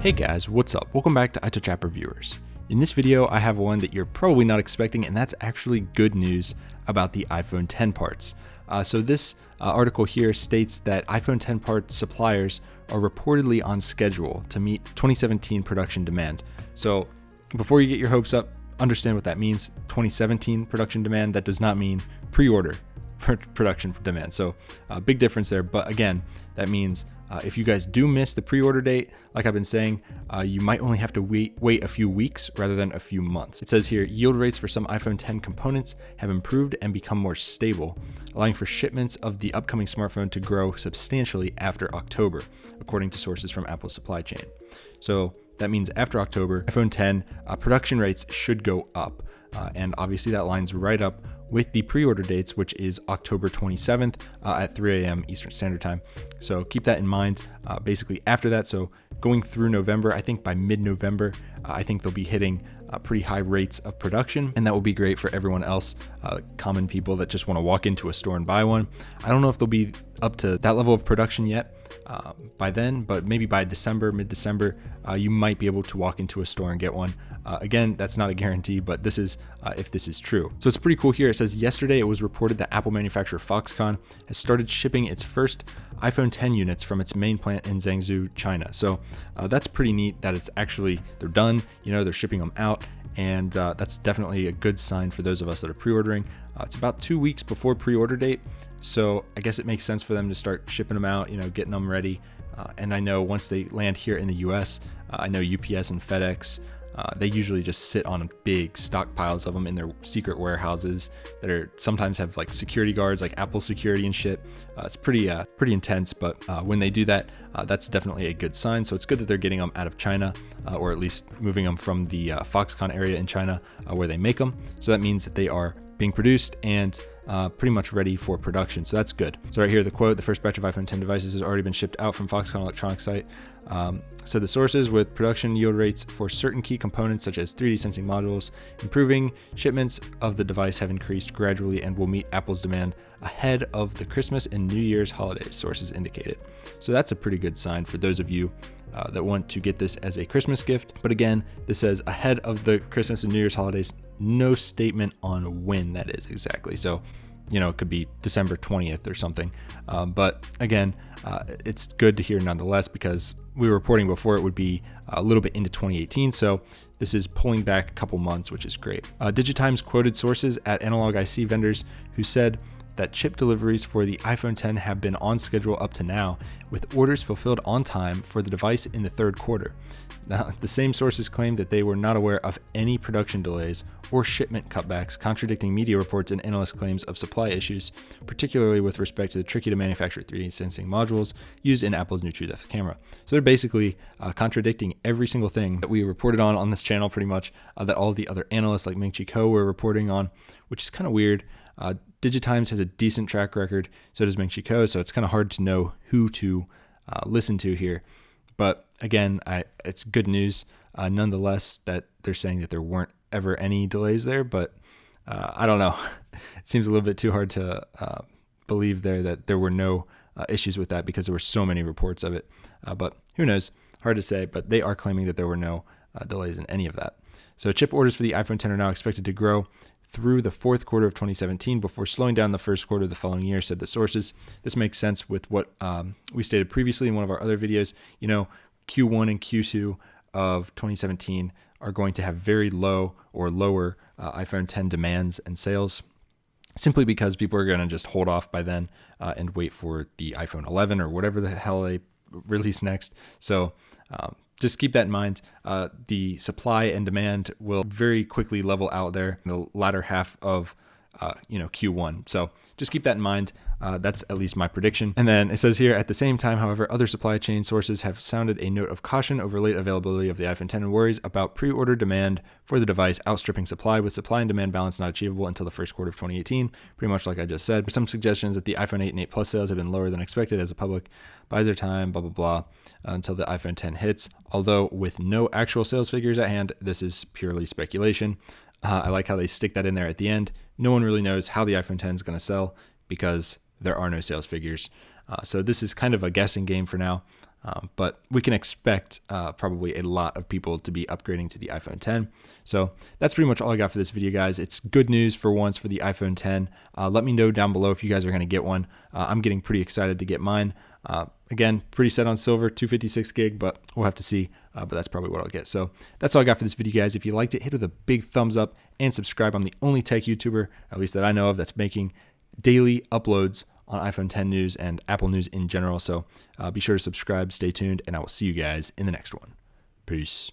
Hey guys, what's up? Welcome back to iTouch App Reviewers. In this video, I have one that you're probably not expecting, and that's actually good news about the iPhone 10 parts. So this article here states that iPhone 10 parts suppliers are reportedly on schedule to meet 2017 production demand. So before you get your hopes up, understand what that means. 2017 production demand, that does not mean pre-order production demand. So big difference there. But again, that means if you guys do miss the pre-order date, like I've been saying, you might only have to wait a few weeks rather than a few months. It says here, yield rates for some iPhone 10 components have improved and become more stable, allowing for shipments of the upcoming smartphone to grow substantially after October, according to sources from Apple's supply chain. So that means after October, iPhone 10 production rates should go up. And obviously that lines right up with the pre-order dates, which is October 27th at 3 a.m. Eastern Standard Time. So keep that in mind. Basically after that, so going through November, I think by mid-November, I think they'll be hitting pretty high rates of production, and that will be great for everyone else, common people that just want to walk into a store and buy one. I don't know if they'll be up to that level of production yet by then, but maybe by December, mid-December, you might be able to walk into a store and get one. Again, that's not a guarantee, but this is if this is true. So it's pretty cool here. It says yesterday it was reported that Apple manufacturer Foxconn has started shipping its first iPhone 10 units from its main plant in Zhengzhou, China. So that's pretty neat that it's actually, they're done, they're shipping them out. And that's definitely a good sign for those of us that are pre-ordering. It's about 2 weeks before pre-order date. So I guess it makes sense for them to start shipping them out, getting them ready. And I know once they land here in the US, I know UPS and FedEx, they usually just sit on big stockpiles of them in their secret warehouses that are sometimes have like security guards, like Apple security and shit. It's pretty intense, but when they do that, that's definitely a good sign. So it's good that they're getting them out of China, or at least moving them from the Foxconn area in China where they make them. So that means that they are being produced and pretty much ready for production. So that's good. So right here, the quote, the first batch of iPhone 10 devices has already been shipped out from Foxconn electronics site. So the sources with production yield rates for certain key components such as 3D sensing modules improving, shipments of the device have increased gradually and will meet Apple's demand ahead of the Christmas and New Year's holidays, sources indicated. So that's a pretty good sign for those of you that want to get this as a Christmas gift. But again, this says ahead of the Christmas and New Year's holidays, no statement on when that is exactly. So, it could be December 20th or something. But again, it's good to hear nonetheless, because we were reporting before it would be a little bit into 2018. So this is pulling back a couple months, which is great. DigiTimes quoted sources at analog IC vendors who said that chip deliveries for the iPhone 10 have been on schedule up to now, with orders fulfilled on time for the device in the third quarter. Now, the same sources claimed that they were not aware of any production delays or shipment cutbacks, contradicting media reports and analyst claims of supply issues, particularly with respect to the tricky-to-manufacture 3D sensing modules used in Apple's new True Depth camera. So they're basically contradicting every single thing that we reported on this channel, pretty much, that all the other analysts like Ming-Chi Kuo were reporting on, which is kind of weird. DigiTimes has a decent track record, so does Ming-Chi Kuo, so it's kind of hard to know who to listen to here. But again, it's good news nonetheless that they're saying that there weren't ever any delays there, but I don't know. It seems a little bit too hard to believe there that there were no issues with that, because there were so many reports of it. But who knows? Hard to say, but they are claiming that there were no delays in any of that. So chip orders for the iPhone 10 are now expected to grow through the fourth quarter of 2017 before slowing down the first quarter of the following year, said the sources. This makes sense with what we stated previously in one of our other videos. Q1 and Q2 of 2017 are going to have very low or lower iPhone 10 demands and sales, simply because people are going to just hold off by then and wait for the iPhone 11 or whatever the hell they release next. So just keep that in mind. The supply and demand will very quickly level out there in the latter half of Q1. So just keep that in mind. That's at least my prediction. And then it says here, at the same time, however, other supply chain sources have sounded a note of caution over late availability of the iPhone 10 and worries about pre-order demand for the device outstripping supply, with supply and demand balance not achievable until the first quarter of 2018. Pretty much like I just said. Some suggestions that the iPhone 8 and 8 Plus sales have been lower than expected as the public buys their time, blah, blah, blah, until the iPhone 10 hits. Although with no actual sales figures at hand, this is purely speculation. I like how they stick that in there at the end. No one really knows how the iPhone 10 is going to sell because there are no sales figures. So this is kind of a guessing game for now. But we can expect probably a lot of people to be upgrading to the iPhone 10. So that's pretty much all I got for this video, guys. It's good news for once for the iPhone 10. Let me know down below if you guys are going to get one. I'm getting pretty excited to get mine. Again, pretty set on silver, 256 gig, but we'll have to see. But that's probably what I'll get. So that's all I got for this video, guys. If you liked it, hit it with a big thumbs up and subscribe. I'm the only tech YouTuber, at least that I know of, that's making daily uploads on iPhone 10 news and Apple news in general. So be sure to subscribe, stay tuned, and I will see you guys in the next one. Peace.